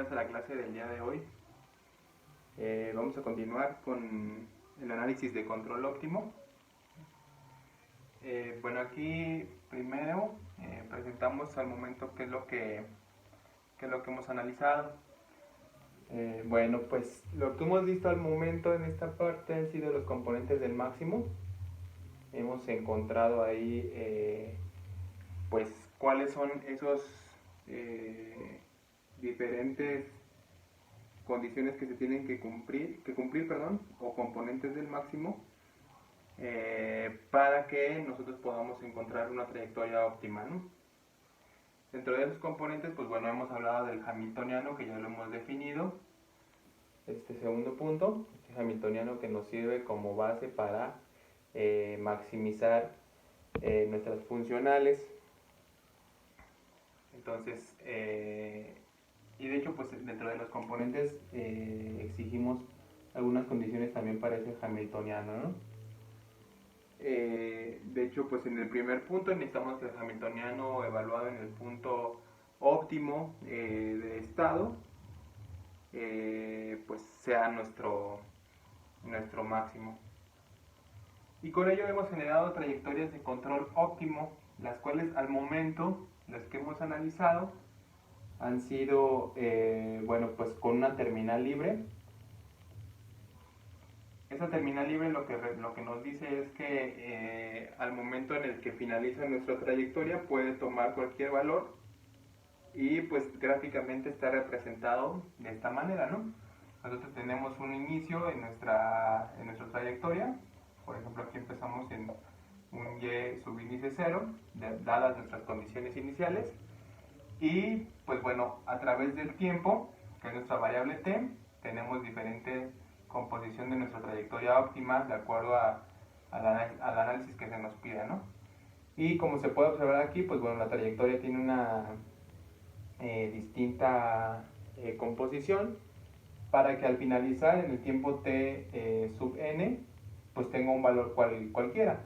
bienvenidos a la clase del día de hoy. Vamos a continuar con el análisis de control óptimo. Bueno, aquí primero presentamos al momento qué es lo que hemos analizado. Bueno, pues lo que hemos visto al momento en esta parte han sido los componentes del máximo. Hemos encontrado ahí pues cuáles son esos diferentes condiciones que se tienen que cumplir, o componentes del máximo para que nosotros podamos encontrar una trayectoria óptima, ¿no? Dentro de esos componentes, pues bueno, hemos hablado del hamiltoniano, que ya lo hemos definido. Este segundo punto, el hamiltoniano, que nos sirve como base para maximizar nuestras funcionales. Entonces, y de hecho, pues dentro de los componentes exigimos algunas condiciones también para ese hamiltoniano, ¿no? De hecho, pues en el primer punto necesitamos que el hamiltoniano evaluado en el punto óptimo de estado pues sea nuestro máximo. Y con ello hemos generado trayectorias de control óptimo, las cuales al momento, las que hemos analizado, han sido, bueno, pues con una terminal libre. Esa terminal libre lo que nos dice es que al momento en el que finaliza nuestra trayectoria puede tomar cualquier valor y pues gráficamente está representado de esta manera, ¿no? Nosotros tenemos un inicio en nuestra trayectoria. Por ejemplo, aquí empezamos en un y subíndice 0, dadas nuestras condiciones iniciales. Y pues bueno, a través del tiempo, que es nuestra variable t, tenemos diferente composición de nuestra trayectoria óptima de acuerdo al análisis que se nos pida, ¿no? Y como se puede observar aquí, pues bueno, la trayectoria tiene una distinta composición para que al finalizar en el tiempo t sub n, pues tenga un valor cualquiera,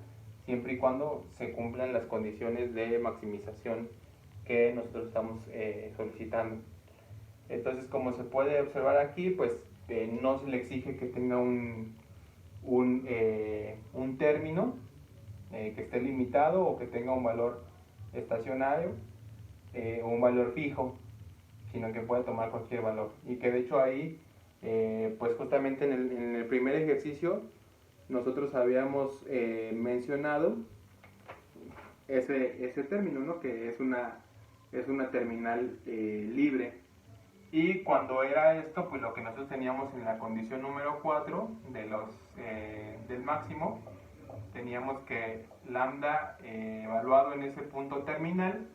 siempre y cuando se cumplan las condiciones de maximización que nosotros estamos solicitando. Entonces, como se puede observar aquí, pues no se le exige que tenga un término que esté limitado o que tenga un valor estacionario o un valor fijo, sino que puede tomar cualquier valor. Y que de hecho ahí, pues justamente en el primer ejercicio, nosotros habíamos mencionado ese término, ¿no? Que es una terminal libre. Y cuando era esto, pues lo que nosotros teníamos en la condición número 4 del máximo, teníamos que lambda evaluado en ese punto terminal,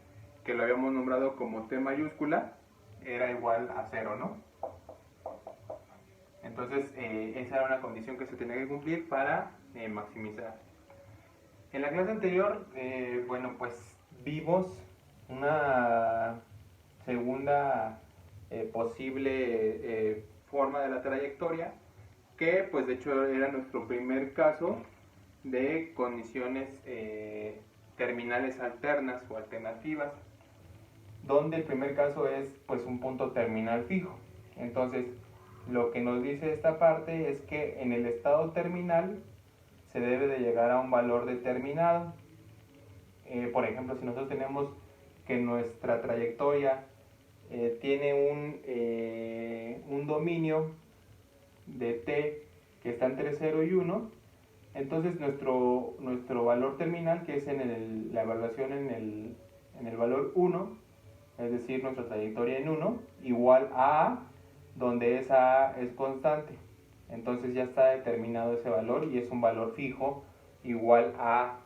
que lo habíamos nombrado como T mayúscula, era igual a 0, ¿no? Entonces, esa era una condición que se tenía que cumplir para maximizar. En la clase anterior, bueno, pues vimos una segunda posible forma de la trayectoria, que pues de hecho era nuestro primer caso de condiciones terminales alternas o alternativas, donde el primer caso es pues un punto terminal fijo. Entonces, lo que nos dice esta parte es que en el estado terminal se debe de llegar a un valor determinado. Por ejemplo, si nosotros tenemos que nuestra trayectoria tiene un dominio de t que está entre 0 y 1, entonces nuestro valor terminal, que es la evaluación en el valor 1, es decir, nuestra trayectoria en 1, igual a A, donde esa A es constante. Entonces ya está determinado ese valor y es un valor fijo igual a A.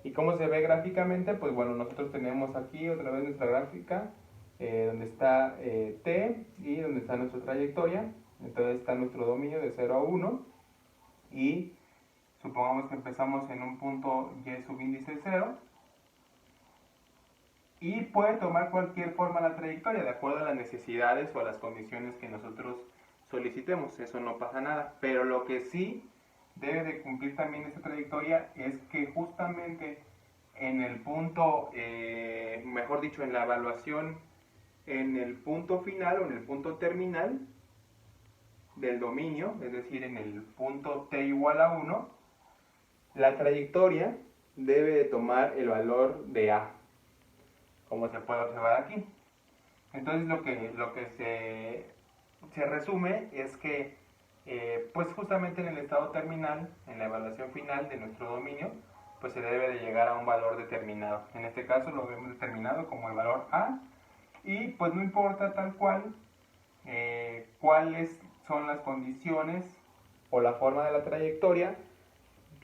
¿Y cómo se ve gráficamente? Pues bueno, nosotros tenemos aquí otra vez nuestra gráfica, donde está t y donde está nuestra trayectoria. Entonces está nuestro dominio de 0 a 1 y supongamos que empezamos en un punto y subíndice 0 y puede tomar cualquier forma la trayectoria de acuerdo a las necesidades o a las condiciones que nosotros solicitemos. Eso no pasa nada, pero lo que sí debe de cumplir también esta trayectoria es que justamente en el punto, mejor dicho, en la evaluación en el punto final o en el punto terminal del dominio, es decir, en el punto t igual a 1, la trayectoria debe de tomar el valor de a, como se puede observar aquí. Entonces lo que se resume es que pues justamente en el estado terminal, en la evaluación final de nuestro dominio, pues se debe de llegar a un valor determinado. En este caso lo hemos determinado como el valor a, y pues no importa tal cual cuáles son las condiciones o la forma de la trayectoria,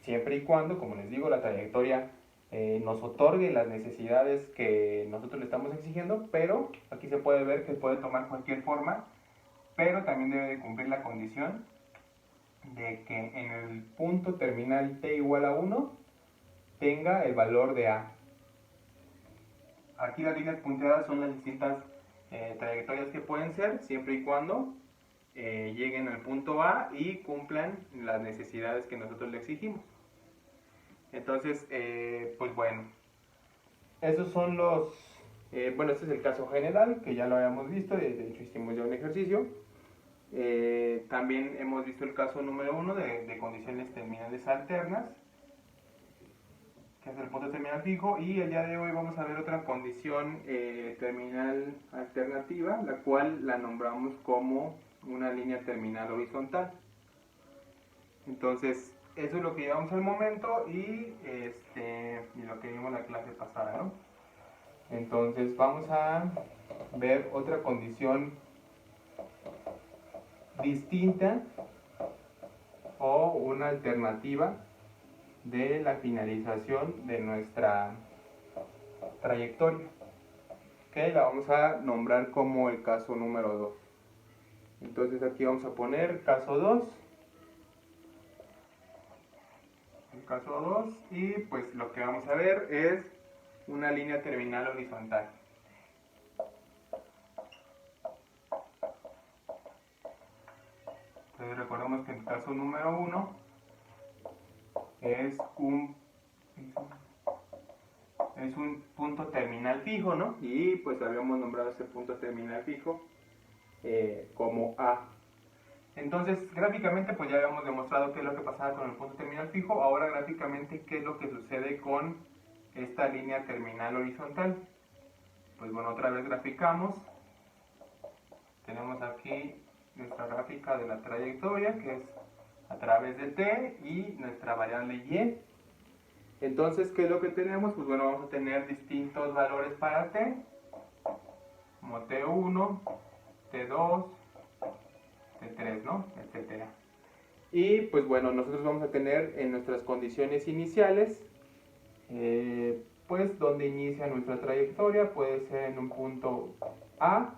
siempre y cuando, como les digo, la trayectoria nos otorgue las necesidades que nosotros le estamos exigiendo, pero aquí se puede ver que puede tomar cualquier forma, pero también debe de cumplir la condición de que en el punto terminal t igual a 1 tenga el valor de a. Aquí las líneas punteadas son las distintas trayectorias que pueden ser, siempre y cuando lleguen al punto A y cumplan las necesidades que nosotros le exigimos. Entonces, pues bueno, esos son los, bueno, este es el caso general, que ya lo habíamos visto, de hecho hicimos ya un ejercicio. También hemos visto el caso número 1 de condiciones terminales alternas, que es el punto terminal fijo, y el día de hoy vamos a ver otra condición terminal alternativa, la cual la nombramos como una línea terminal horizontal. Entonces, eso es lo que llevamos al momento y lo que vimos la clase pasada, ¿no? Entonces, vamos a ver otra condición distinta o una alternativa de la finalización de nuestra trayectoria, que la vamos a nombrar como el caso número 2. Entonces aquí vamos a poner caso 2, el caso 2, y pues lo que vamos a ver es una línea terminal horizontal. Entonces recordemos que el caso número 1 es un punto terminal fijo, ¿no? Y pues habíamos nombrado ese punto terminal fijo como A. Entonces, gráficamente, pues ya habíamos demostrado qué es lo que pasaba con el punto terminal fijo. Ahora, gráficamente, ¿qué es lo que sucede con esta línea terminal horizontal? Pues bueno, otra vez graficamos. Tenemos aquí nuestra gráfica de la trayectoria, que es a través de t, y nuestra variable y. Entonces, ¿qué es lo que tenemos? Pues bueno, vamos a tener distintos valores para t, como t1, t2, t3, ¿no? Etcétera. Y pues bueno, nosotros vamos a tener en nuestras condiciones iniciales, pues donde inicia nuestra trayectoria, puede ser en un punto A,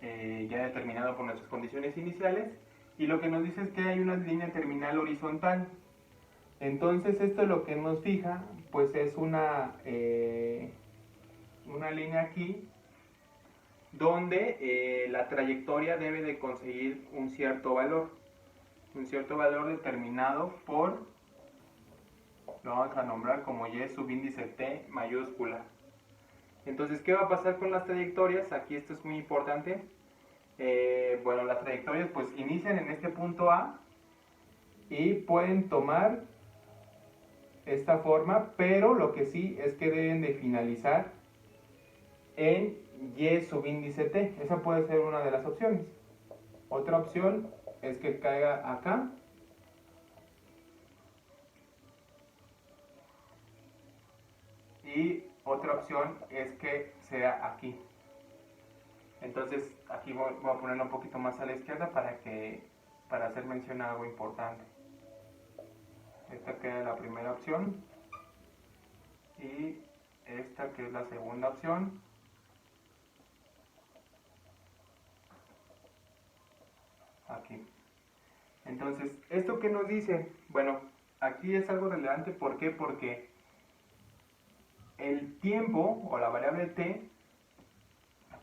ya determinado por nuestras condiciones iniciales, y lo que nos dice es que hay una línea terminal horizontal. Entonces esto lo que nos fija, pues es una línea aquí, donde la trayectoria debe de conseguir un cierto valor determinado por, lo vamos a nombrar como y subíndice t mayúscula. Entonces, ¿qué va a pasar con las trayectorias? Aquí esto es muy importante. Bueno, las trayectorias pues inician en este punto A y pueden tomar esta forma, pero lo que sí es que deben de finalizar en y subíndice t. Esa puede ser una de las opciones. Otra opción es que caiga acá. Y otra opción es que sea aquí. Entonces aquí voy a ponerlo un poquito más a la izquierda para hacer mención a algo importante. Esta queda la primera opción y esta que es la segunda opción. Aquí. Entonces, ¿esto qué nos dice? Bueno, aquí es algo relevante. ¿Por qué? Porque el tiempo o la variable t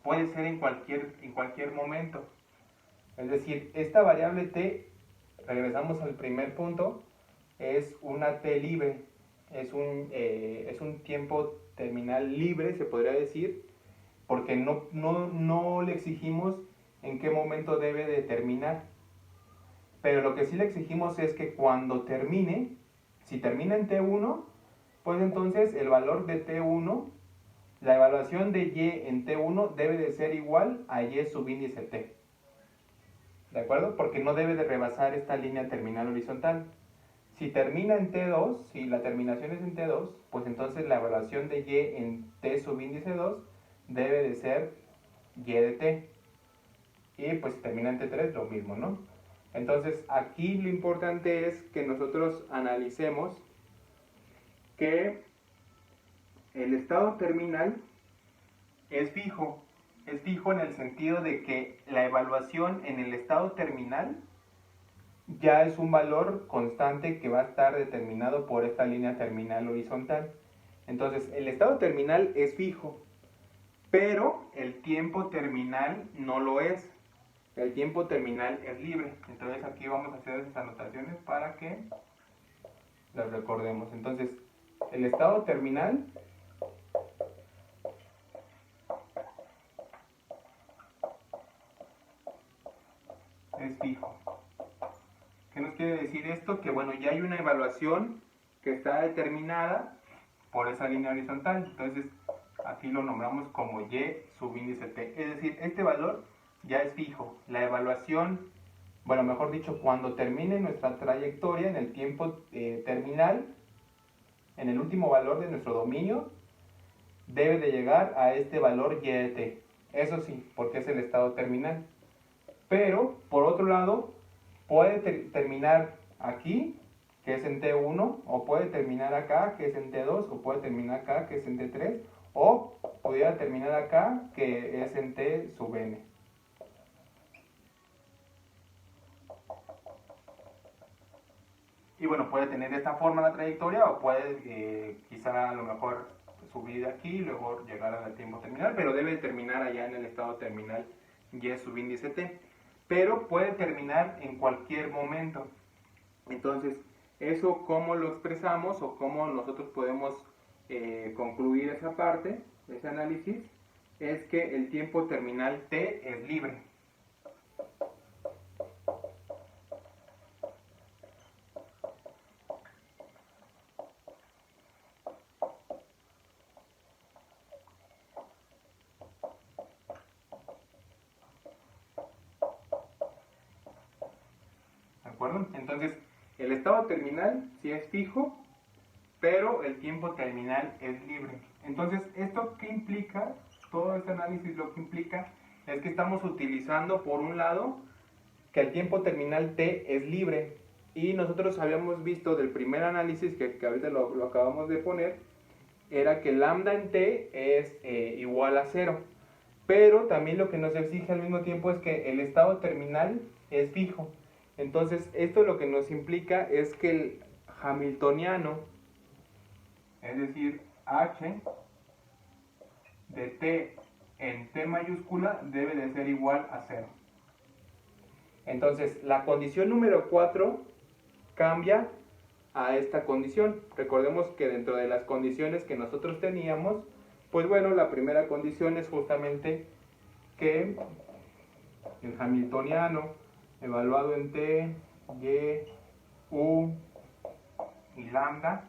puede ser en cualquier momento. Es decir, esta variable t, regresamos al primer punto, es una t libre, es un tiempo terminal libre, se podría decir, porque no le exigimos en qué momento debe de terminar. Pero lo que sí le exigimos es que cuando termine, si termina en T1, pues entonces el valor de T1, la evaluación de Y en T1 debe de ser igual a Y subíndice T. ¿De acuerdo? Porque no debe de rebasar esta línea terminal horizontal. Si termina en T2, si la terminación es en T2, pues entonces la evaluación de Y en T subíndice 2 debe de ser Y de T. Y pues si termina en T3, lo mismo, ¿no? Entonces aquí lo importante es que nosotros analicemos que el estado terminal es fijo en el sentido de que la evaluación en el estado terminal ya es un valor constante que va a estar determinado por esta línea terminal horizontal. Entonces, el estado terminal es fijo, pero el tiempo terminal no lo es. El tiempo terminal es libre. Entonces, aquí vamos a hacer esas anotaciones para que las recordemos. Entonces, el estado terminal es fijo. ¿Qué nos quiere decir esto? Que bueno, ya hay una evaluación que está determinada por esa línea horizontal. Entonces, aquí lo nombramos como Y subíndice T. Es decir, este valor ya es fijo. La evaluación, bueno, mejor dicho, cuando termine nuestra trayectoria en el tiempo terminal, en el último valor de nuestro dominio, debe de llegar a este valor Y de T. Eso sí, porque es el estado terminal. Pero, por otro lado, puede terminar aquí, que es en T1, o puede terminar acá, que es en T2, o puede terminar acá, que es en T3, o pudiera terminar acá, que es en T sub n. Y bueno, puede tener de esta forma la trayectoria, o puede quizá a lo mejor subir de aquí y luego llegar al tiempo terminal, pero debe terminar allá en el estado terminal Y subíndice T. Pero puede terminar en cualquier momento. Entonces, eso cómo lo expresamos o cómo nosotros podemos concluir esa parte, ese análisis, es que el tiempo terminal T es libre. ¿De acuerdo? Entonces, el estado terminal sí es fijo, pero el tiempo terminal es libre. Entonces, ¿esto qué implica? Todo este análisis lo que implica es que estamos utilizando, por un lado, que el tiempo terminal T es libre. Y nosotros habíamos visto del primer análisis, que ahorita lo acabamos de poner, era que lambda en T es igual a 0. Pero también lo que nos exige al mismo tiempo es que el estado terminal es fijo. Entonces, esto lo que nos implica es que el hamiltoniano, es decir, h de t en t mayúscula debe de ser igual a 0. Entonces, la condición número 4 cambia a esta condición. Recordemos que dentro de las condiciones que nosotros teníamos, pues bueno, la primera condición es justamente que el hamiltoniano evaluado en t, y, u y lambda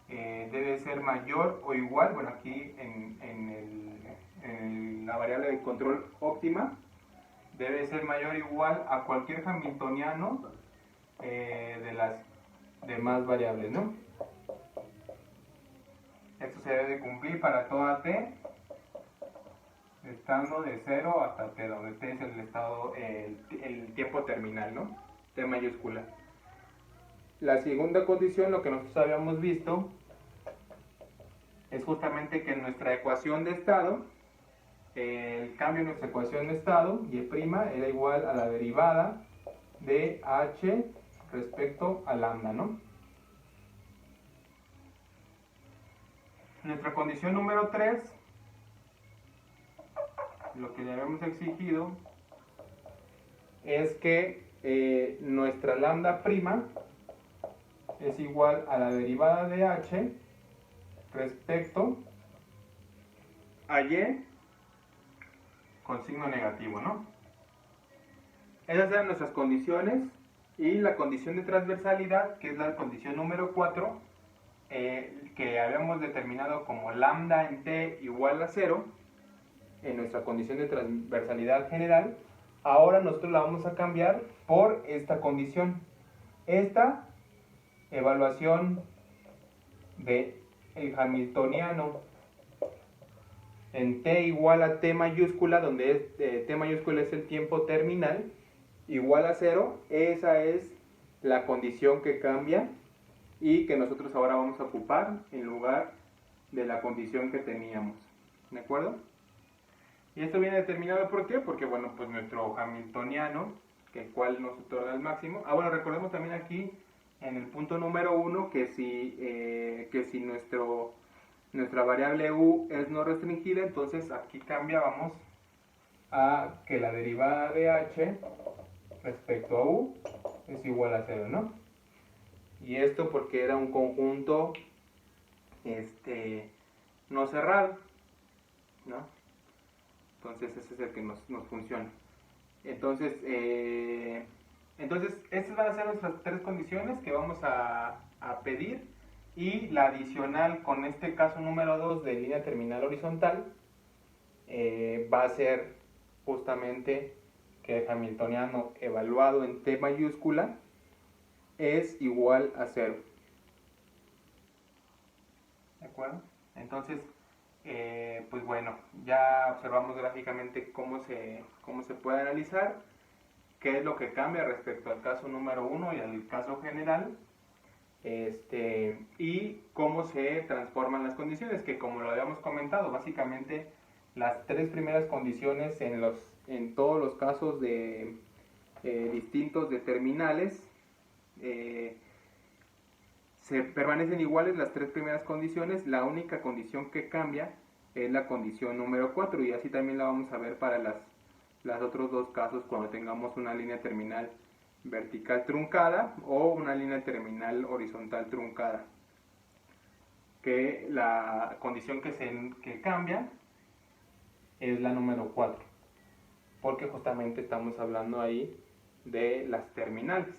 debe ser mayor o igual, bueno, aquí en la variable de control óptima, debe ser mayor o igual a cualquier hamiltoniano de las demás variables, ¿no? Esto se debe cumplir para toda t, estando de 0 hasta t, donde t es el estado, el tiempo terminal, ¿no? T mayúscula. La segunda condición, lo que nosotros habíamos visto, es justamente que en nuestra ecuación de estado, el cambio en nuestra ecuación de estado, y' era igual a la derivada de h respecto a lambda, ¿no? Nuestra condición número 3, lo que le habíamos exigido es que nuestra lambda prima es igual a la derivada de h respecto a y con signo negativo, ¿no? Esas eran nuestras condiciones. Y la condición de transversalidad, que es la condición número 4, que habíamos determinado como lambda en t igual a 0, en nuestra condición de transversalidad general, ahora nosotros la vamos a cambiar por esta condición. Esta evaluación de el hamiltoniano en t igual a t mayúscula, donde t mayúscula es el tiempo terminal, igual a 0, esa es la condición que cambia y que nosotros ahora vamos a ocupar en lugar de la condición que teníamos. ¿De acuerdo? Y esto viene determinado ¿por qué? Porque, bueno, pues nuestro hamiltoniano, que el cual nos otorga el máximo. Bueno, recordemos también aquí en el punto número 1 que si nuestra variable u es no restringida, entonces aquí cambia, vamos a que la derivada de h respecto a u es igual a 0, ¿no? Y esto porque era un conjunto no cerrado, ¿no? Entonces ese es el que nos funciona. Entonces, estas van a ser nuestras tres condiciones que vamos a pedir, y la adicional con este caso número 2 de línea terminal horizontal va a ser justamente que el hamiltoniano evaluado en t mayúscula es igual a 0. ¿De acuerdo? Entonces, pues bueno, ya observamos gráficamente cómo se puede analizar, qué es lo que cambia respecto al caso número 1 y al caso general, y cómo se transforman las condiciones, que como lo habíamos comentado, básicamente las tres primeras condiciones en todos los casos de distintos de terminales se permanecen iguales las tres primeras condiciones. La única condición que cambia es la condición número 4, y así también la vamos a ver para los otros dos casos cuando tengamos una línea terminal vertical truncada o una línea terminal horizontal truncada, que la condición que cambia es la número 4, porque justamente estamos hablando ahí de las terminales.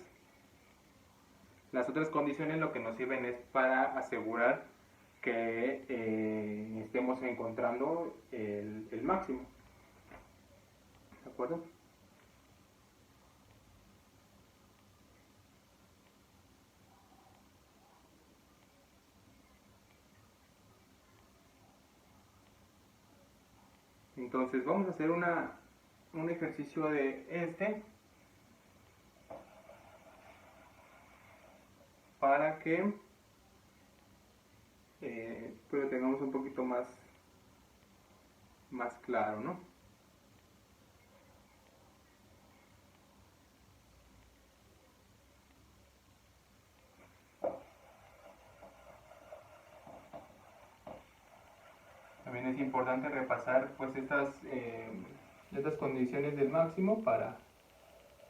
Las otras condiciones lo que nos sirven es para asegurar que estemos encontrando el máximo. ¿De acuerdo? Entonces vamos a hacer un ejercicio de para que pues lo tengamos un poquito más claro, ¿no? También es importante repasar pues estas condiciones del máximo para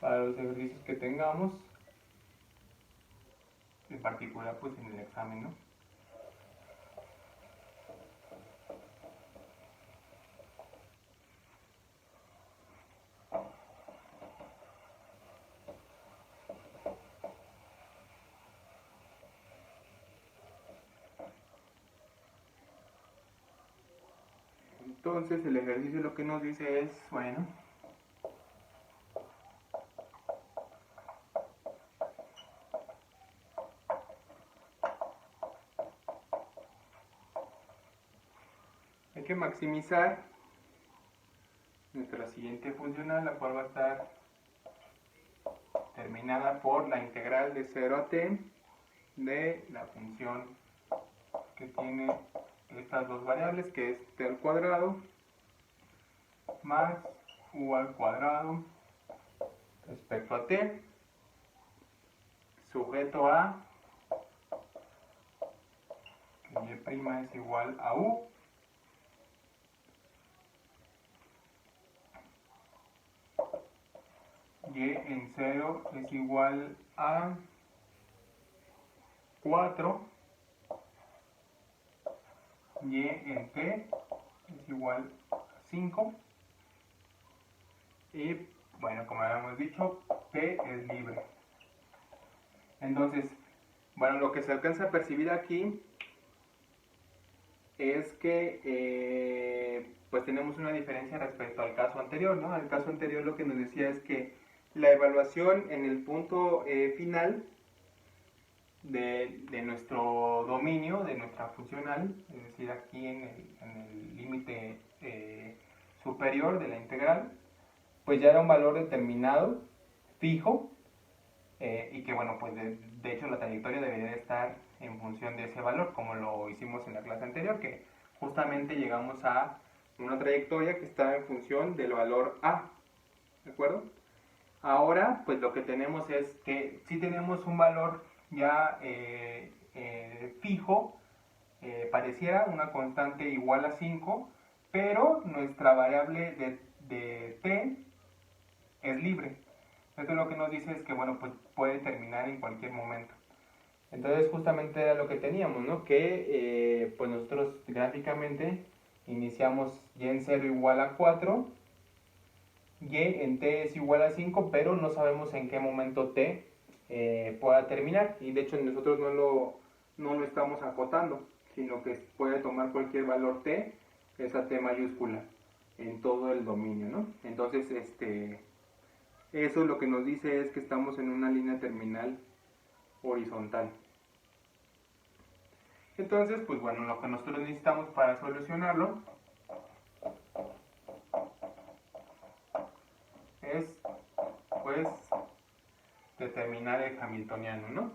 los ejercicios que tengamos, en particular pues en el examen, ¿no? Entonces el ejercicio lo que nos dice es, bueno, hay que maximizar nuestra siguiente funcional, la cual va a estar terminada por la integral de 0 a t de la función que tiene estas dos variables, que es t al cuadrado más u al cuadrado respecto a t, sujeto a que y' es igual a u, y en 0 es igual a 4, y en t es igual a 5, Y bueno, como habíamos dicho, P es libre. Entonces, bueno, lo que se alcanza a percibir aquí es que pues tenemos una diferencia respecto al caso anterior, ¿no? Al caso anterior lo que nos decía es que la evaluación en el punto final de nuestro dominio, de nuestra funcional, es decir, aquí en el límite superior de la integral, pues ya era un valor determinado, fijo, y que bueno, pues de hecho la trayectoria debería estar en función de ese valor, como lo hicimos en la clase anterior, que justamente llegamos a una trayectoria que está en función del valor A, ¿de acuerdo? Ahora, pues lo que tenemos es que si tenemos un valor ya fijo, pareciera una constante igual a 5, pero nuestra variable de t es libre. Esto lo que nos dice es que, bueno, pues puede terminar en cualquier momento. Entonces justamente era lo que teníamos, ¿no? Que pues nosotros gráficamente iniciamos y en 0 igual a 4, y en t es igual a 5, pero no sabemos en qué momento t pueda terminar. Y de hecho nosotros no lo estamos acotando, sino que puede tomar cualquier valor t, esa t mayúscula, en todo el dominio, ¿no? Entonces, eso lo que nos dice es que estamos en una línea terminal horizontal. Entonces, pues bueno, lo que nosotros necesitamos para solucionarlo es, pues, determinar el hamiltoniano, ¿no?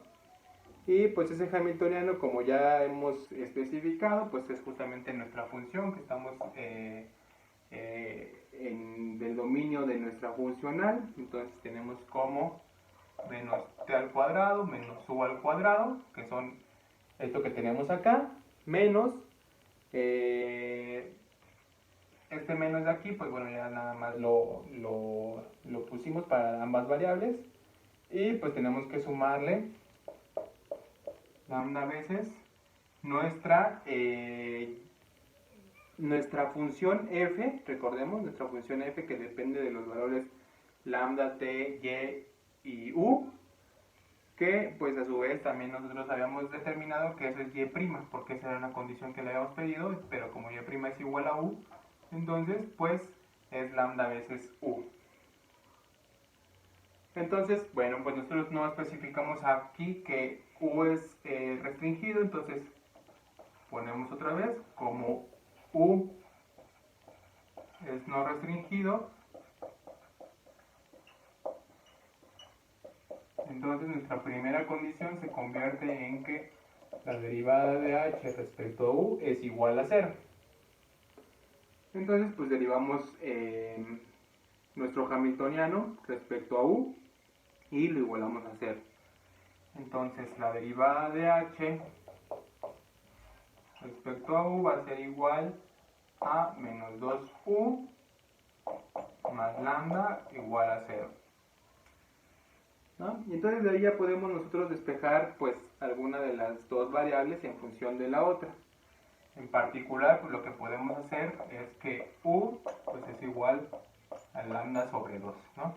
Y pues ese hamiltoniano, como ya hemos especificado, pues es justamente nuestra función que estamos en el dominio de nuestra funcional. Entonces tenemos como menos t al cuadrado menos u al cuadrado, que son esto que tenemos acá, menos este menos de aquí, pues bueno, ya nada más lo pusimos para ambas variables. Y pues tenemos que sumarle lambda veces nuestra función f, recordemos, nuestra función f que depende de los valores lambda, t, y y u, que pues a su vez también nosotros habíamos determinado que eso es y', porque esa era una condición que le habíamos pedido, pero como y' es igual a u, entonces pues es lambda veces u. Entonces, bueno, pues nosotros no especificamos aquí que u es restringido, entonces ponemos otra vez como u es no restringido, entonces nuestra primera condición se convierte en que la derivada de h respecto a u es igual a 0. Entonces, pues derivamos nuestro hamiltoniano respecto a u y lo igualamos a 0. Entonces, la derivada de h respecto a u va a ser igual a menos 2u más lambda igual a 0. ¿No? Y entonces de ahí ya podemos nosotros despejar pues alguna de las dos variables en función de la otra. En particular, pues lo que podemos hacer es que u pues es igual a lambda sobre 2, ¿no?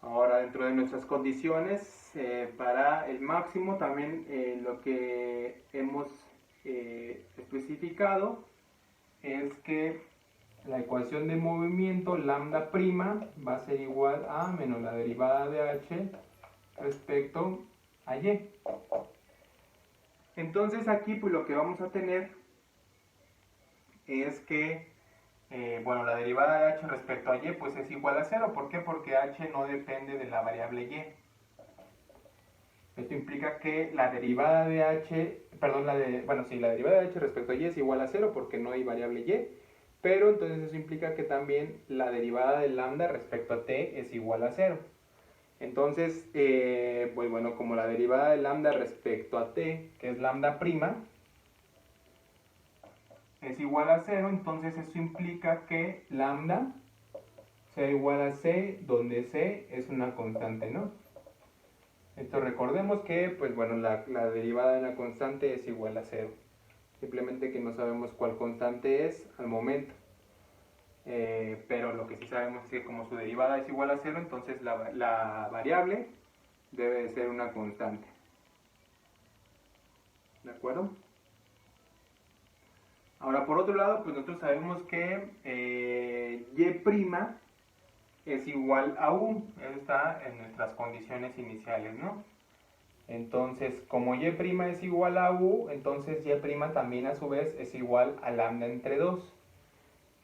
Ahora, dentro de nuestras condiciones, para el máximo también lo que hemos especificado es que la ecuación de movimiento lambda prima va a ser igual a menos la derivada de h respecto a y. Entonces aquí pues lo que vamos a tener es que bueno, la derivada de h respecto a y pues es igual a 0. ¿Por qué? Porque h no depende de la variable y. Esto implica que la derivada de h, perdón, la derivada de h respecto a y es igual a 0 porque no hay variable y, pero entonces eso implica que también la derivada de lambda respecto a t es igual a 0. Entonces, pues bueno, como la derivada de lambda respecto a t, que es lambda prima, es igual a 0, entonces eso implica que lambda sea igual a c, donde c es una constante, ¿no? Esto recordemos que, pues bueno, la derivada de una constante es igual a 0. Simplemente que no sabemos cuál constante es al momento. Pero lo que sí sabemos es que como su derivada es igual a 0, entonces la variable debe de ser una constante. ¿De acuerdo? Ahora, por otro lado, pues nosotros sabemos que y' es igual a u. Eso está en nuestras condiciones iniciales, ¿no? Entonces, como y' es igual a u, entonces y' también a su vez es igual a lambda entre 2.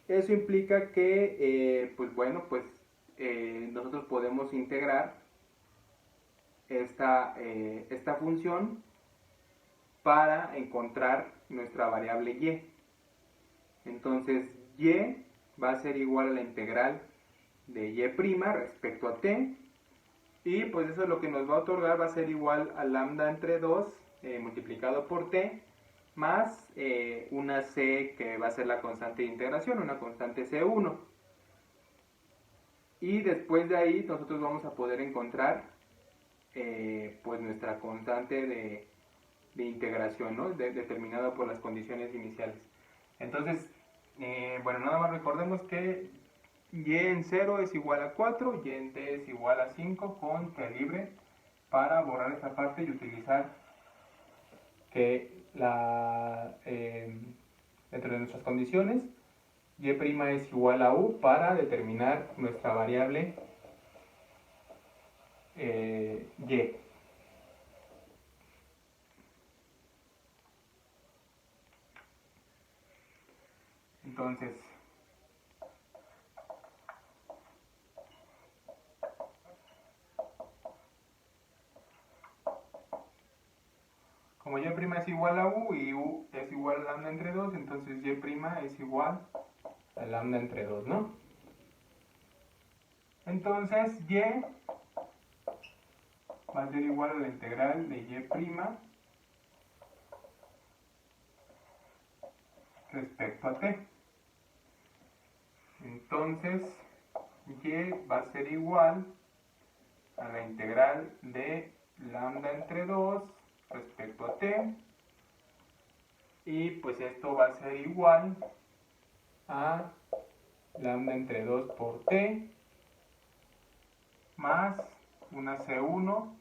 Eso implica que, pues bueno, pues nosotros podemos integrar esta función para encontrar nuestra variable y. Entonces, y va a ser igual a la integral de y' respecto a t, y pues eso lo que nos va a otorgar va a ser igual a lambda entre 2 multiplicado por t, más una c que va a ser la constante de integración, una constante C1. Y después de ahí nosotros vamos a poder encontrar pues nuestra constante de integración, ¿no? Determinada por las condiciones iniciales. Entonces, bueno, nada más recordemos que y en 0 es igual a 4, y en t es igual a 5 con t libre para borrar esta parte y utilizar que dentro de nuestras condiciones y' es igual a u para determinar nuestra variable y. Entonces, como y' es igual a u y u es igual a lambda entre 2, entonces y' es igual a lambda entre 2, ¿no? Entonces y va a ser igual a la integral de y' respecto a t. Entonces y va a ser igual a la integral de lambda entre 2 respecto a t, y pues esto va a ser igual a lambda entre 2 por t más una C1,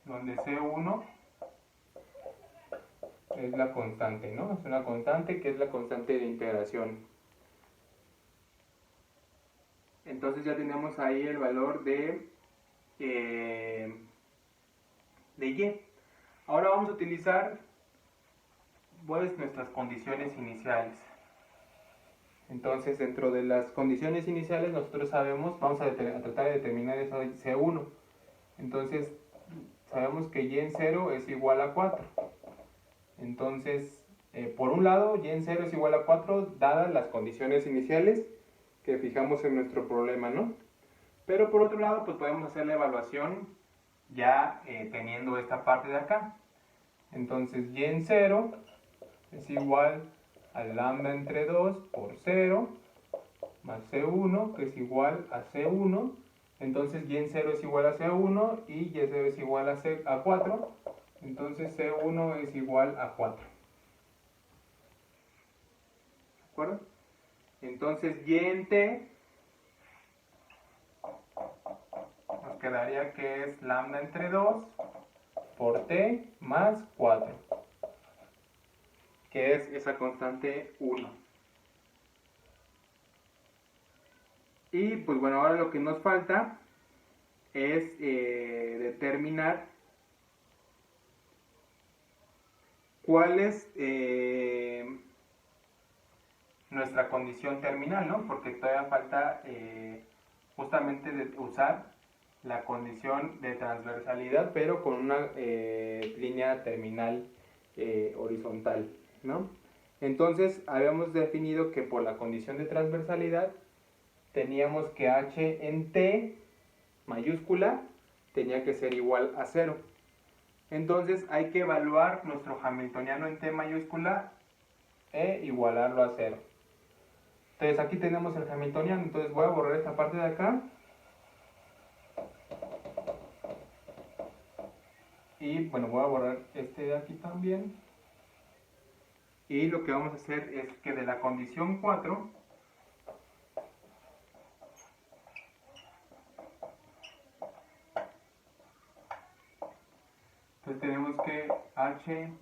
donde C1 es la constante, ¿no? Es una constante que es la constante de integración. Entonces ya tenemos ahí el valor de y. Ahora vamos a utilizar pues nuestras condiciones iniciales. Entonces, dentro de las condiciones iniciales nosotros sabemos, vamos a tratar de determinar esa C1. Entonces, sabemos que y en 0 es igual a 4. Entonces, por un lado, y en 0 es igual a 4, dadas las condiciones iniciales que fijamos en nuestro problema, ¿no? Pero por otro lado, pues podemos hacer la evaluación ya teniendo esta parte de acá. Entonces, y en 0 es igual a lambda entre 2 por 0 más C1, que es igual a C1. Entonces y en 0 es igual a C1 y y0 es igual a 4. Entonces C1 es igual a 4. ¿De acuerdo? Entonces y en t nos quedaría que es lambda entre 2 por t más 4, que es esa constante 1. Y pues bueno, ahora lo que nos falta es determinar cuál es nuestra condición terminal, ¿no? Porque todavía falta justamente de usar la condición de transversalidad, pero con una línea terminal horizontal, ¿no? Entonces, habíamos definido que por la condición de transversalidad teníamos que h en t mayúscula tenía que ser igual a 0. Entonces hay que evaluar nuestro hamiltoniano en t mayúscula e igualarlo a 0. Entonces aquí tenemos el hamiltoniano, entonces voy a borrar esta parte de acá. Y bueno, voy a borrar este de aquí también. Y lo que vamos a hacer es que de la condición 4, entonces tenemos que h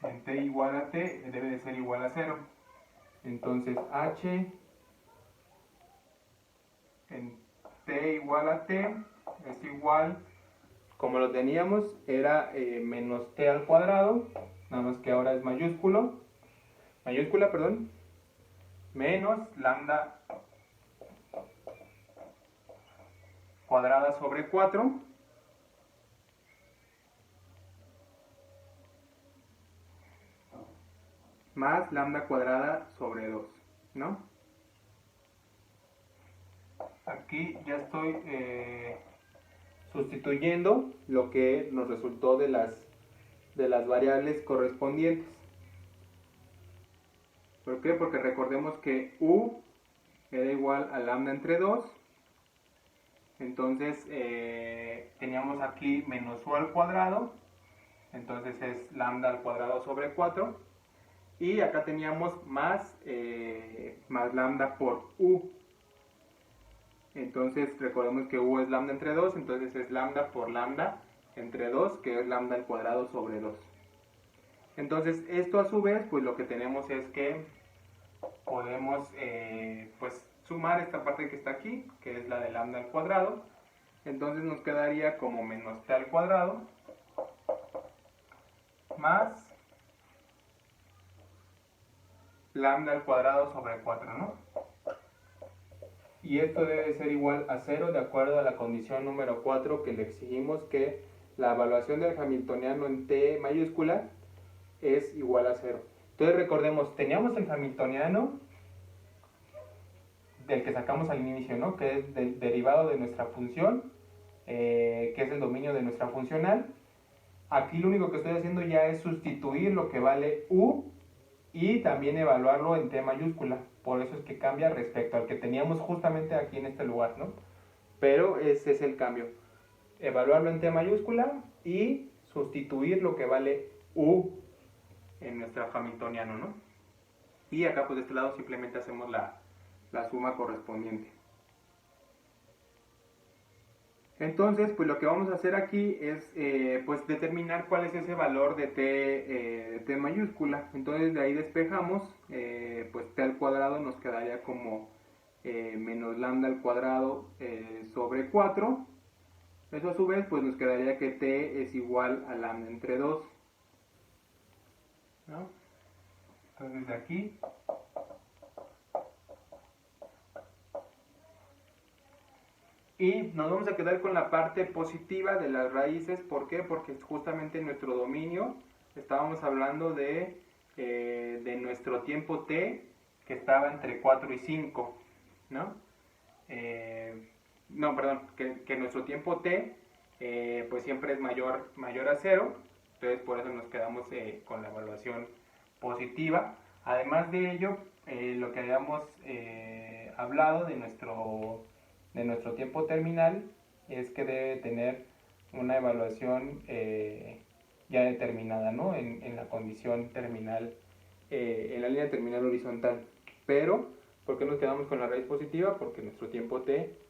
en t igual a t debe de ser igual a 0. Entonces h en t igual a t es igual, como lo teníamos, era menos t al cuadrado, nada más que ahora es mayúscula, perdón, menos lambda cuadrada sobre 4 más lambda cuadrada sobre 2, ¿no? Aquí ya estoy sustituyendo lo que nos resultó de las variables correspondientes. ¿Por qué? Porque recordemos que u era igual a lambda entre 2. Entonces teníamos aquí menos u al cuadrado. Entonces es lambda al cuadrado sobre 4. Y acá teníamos más lambda por u. Entonces recordemos que u es lambda entre 2. Entonces es lambda por lambda entre 2, que es lambda al cuadrado sobre 2. Entonces esto a su vez, pues lo que tenemos es que podemos pues sumar esta parte que está aquí, que es la de lambda al cuadrado. Entonces nos quedaría como menos t al cuadrado más lambda al cuadrado sobre 4, ¿no? Y esto debe ser igual a 0 de acuerdo a la condición número 4, que le exigimos que la evaluación del hamiltoniano en t mayúscula es igual a 0. Entonces recordemos, teníamos el hamiltoniano del que sacamos al inicio, ¿no? Que es del derivado de nuestra función, que es el dominio de nuestra funcional. Aquí lo único que estoy haciendo ya es sustituir lo que vale u y también evaluarlo en t mayúscula. Por eso es que cambia respecto al que teníamos justamente aquí en este lugar, ¿no? Pero ese es el cambio. Evaluarlo en t mayúscula y sustituir lo que vale u en nuestro hamiltoniano, ¿no? Y acá pues de este lado simplemente hacemos la suma correspondiente. Entonces, pues lo que vamos a hacer aquí es pues determinar cuál es ese valor de t mayúscula. Entonces de ahí despejamos, pues t al cuadrado nos quedaría como menos lambda al cuadrado sobre 4. Eso a su vez pues nos quedaría que t es igual a lambda entre 2, ¿no? Entonces de aquí y nos vamos a quedar con la parte positiva de las raíces. ¿Por qué? Porque justamente en nuestro dominio estábamos hablando de nuestro tiempo t, que estaba entre 4 y 5, ¿no? No, perdón, que nuestro tiempo t pues siempre es mayor a 0. Entonces por eso nos quedamos con la evaluación positiva. Además de ello, lo que habíamos hablado de nuestro tiempo terminal es que debe tener una evaluación ya determinada, ¿no? En la condición terminal, en la línea terminal horizontal. Pero, ¿por qué nos quedamos con la raíz positiva? Porque nuestro tiempo t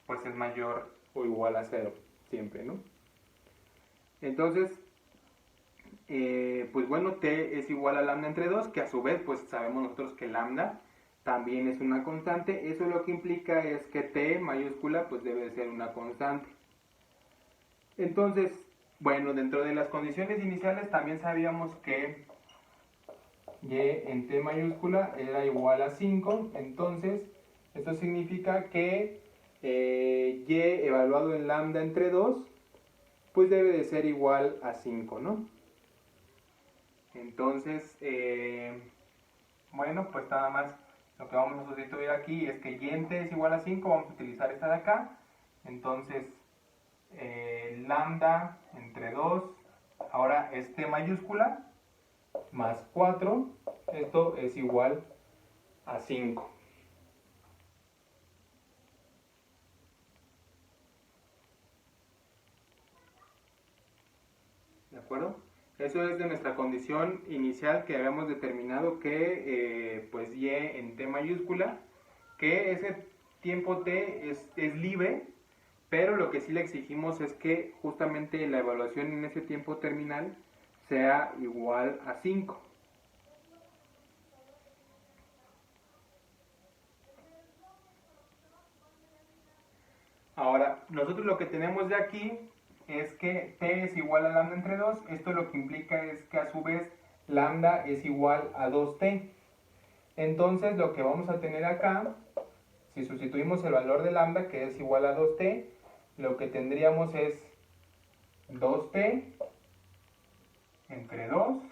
pues es mayor o igual a 0 siempre, ¿no? Entonces, pues bueno, t es igual a lambda entre 2, que a su vez pues sabemos nosotros que lambda también es una constante. Eso lo que implica es que t mayúscula pues debe de ser una constante. Entonces, bueno, dentro de las condiciones iniciales también sabíamos que y en t mayúscula era igual a 5. Entonces esto significa que y evaluado en lambda entre 2 pues debe de ser igual a 5, ¿no? Entonces bueno, pues nada más lo que vamos a sustituir aquí es que y en t es igual a 5. Vamos a utilizar esta de acá. Entonces lambda entre 2 ahora es t mayúscula más 4, esto es igual a 5. acuerdo? Eso es de nuestra condición inicial que habíamos determinado que pues y en t mayúscula, que ese tiempo t es libre, pero lo que sí le exigimos es que justamente la evaluación en ese tiempo terminal sea igual a 5. Ahora, nosotros lo que tenemos de aquí es que t es igual a lambda entre 2. Esto lo que implica es que a su vez lambda es igual a 2t. Entonces lo que vamos a tener acá, si sustituimos el valor de lambda, que es igual a 2t, lo que tendríamos es 2t entre 2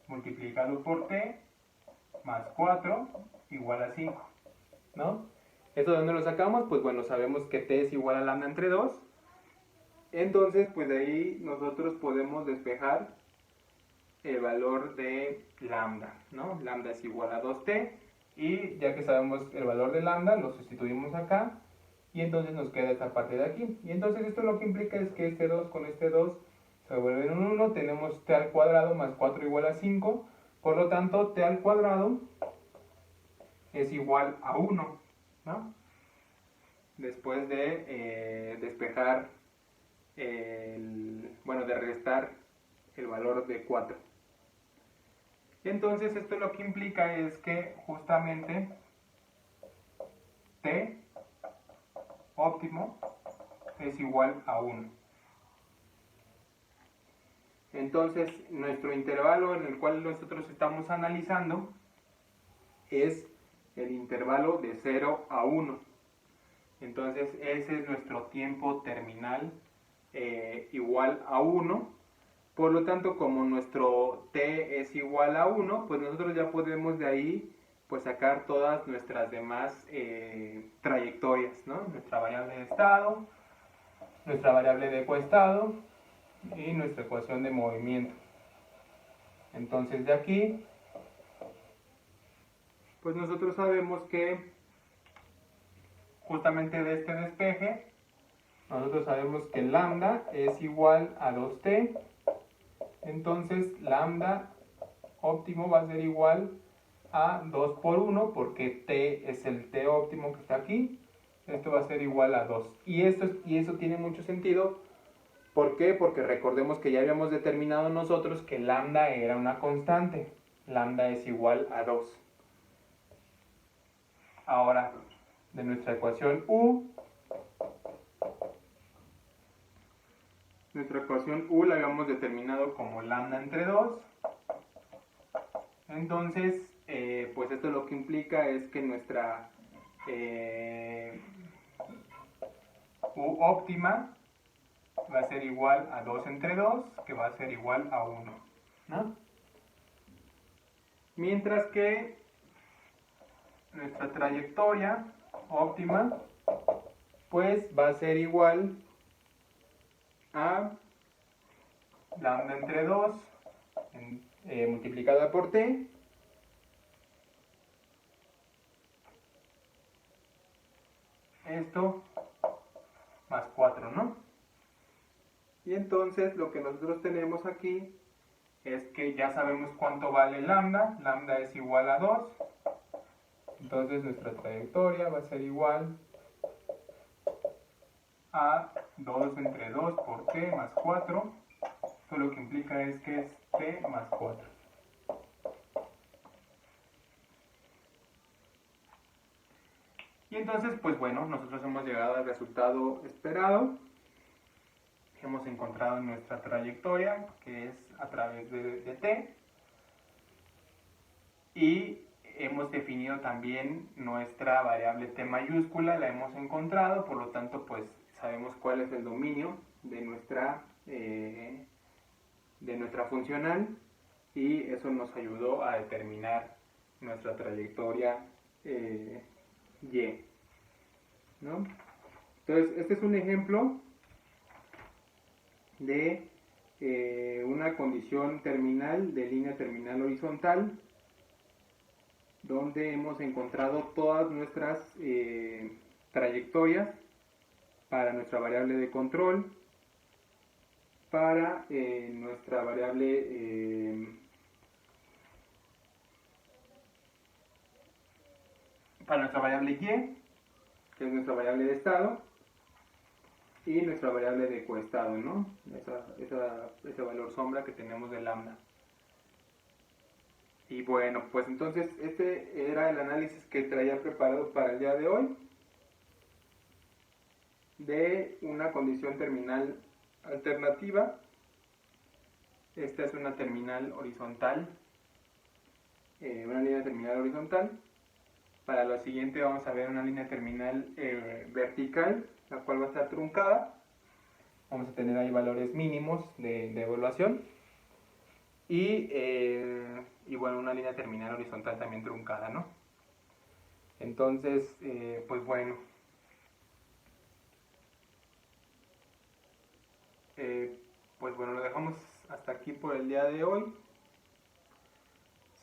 multiplicado por t más 4 igual a 5, ¿no? ¿Eso de dónde lo sacamos? Pues bueno, sabemos que t es igual a lambda entre 2. Entonces, pues de ahí nosotros podemos despejar el valor de lambda, ¿no? Lambda es igual a 2t, y ya que sabemos el valor de lambda, lo sustituimos acá, y entonces nos queda esta parte de aquí. Y entonces esto lo que implica es que este 2 con este 2 se vuelven un 1, tenemos t al cuadrado más 4 igual a 5, por lo tanto t al cuadrado es igual a 1, ¿no? Después de despejar, de restar el valor de 4. Entonces esto lo que implica es que justamente t óptimo es igual a 1. Entonces nuestro intervalo en el cual nosotros estamos analizando es el intervalo de 0 a 1. Entonces ese es nuestro tiempo terminal igual a 1. Por lo tanto, como nuestro t es igual a 1, pues nosotros ya podemos de ahí pues sacar todas nuestras demás trayectorias, ¿no? Nuestra variable de estado, nuestra variable de coestado y nuestra ecuación de movimiento. Entonces de aquí, pues nosotros sabemos que justamente de este despeje, nosotros sabemos que lambda es igual a 2t, entonces lambda óptimo va a ser igual a 2 por 1, porque t es el t óptimo que está aquí, esto va a ser igual a 2. Y eso tiene mucho sentido. ¿Por qué? Porque recordemos que ya habíamos determinado nosotros que lambda era una constante, lambda es igual a 2. Ahora, de nuestra ecuación U, la habíamos determinado como lambda entre 2. Entonces, pues esto lo que implica es que nuestra U óptima va a ser igual a 2 entre 2, que va a ser igual a 1, ¿no? Mientras que nuestra trayectoria óptima pues va a ser igual a lambda entre 2 multiplicada por t esto más 4, ¿no? Y entonces lo que nosotros tenemos aquí es que ya sabemos cuánto vale lambda, lambda es igual a 2, entonces nuestra trayectoria va a ser igual a 2 entre 2 por t más 4, esto lo que implica es que es t más 4. Y entonces, pues bueno, nosotros hemos llegado al resultado esperado. Hemos encontrado nuestra trayectoria, que es a través de t. Y hemos definido también nuestra variable t mayúscula, la hemos encontrado, por lo tanto, pues sabemos cuál es el dominio de nuestra funcional, y eso nos ayudó a determinar nuestra trayectoria y, ¿no? Entonces, este es un ejemplo de una condición terminal, de línea terminal horizontal, donde hemos encontrado todas nuestras trayectorias para nuestra variable de control, para nuestra variable y, que es nuestra variable de estado, y nuestra variable de coestado, ¿no? Ese valor sombra que tenemos de lambda. Y bueno, pues entonces este era el análisis que traía preparado para el día de hoy de una condición terminal alternativa. Esta es una terminal horizontal, una línea terminal horizontal. Para lo siguiente vamos a ver una línea terminal vertical, la cual va a estar truncada. Vamos a tener ahí valores mínimos de evaluación. Y bueno, una línea terminal horizontal también truncada, ¿no? Entonces, pues bueno. Pues bueno, lo dejamos hasta aquí por el día de hoy.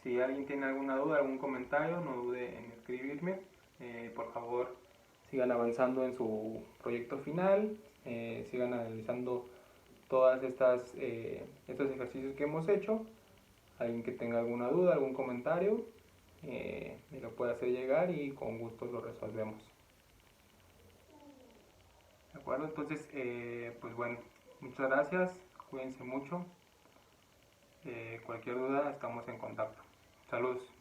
Si alguien tiene alguna duda, algún comentario, no dude en escribirme. Por favor, sigan avanzando en su proyecto final, sigan analizando todas estos ejercicios que hemos hecho. Alguien que tenga alguna duda, algún comentario, me lo puede hacer llegar y con gusto lo resolvemos. ¿De acuerdo? Entonces, pues bueno, muchas gracias, cuídense mucho. Cualquier duda, estamos en contacto. Saludos.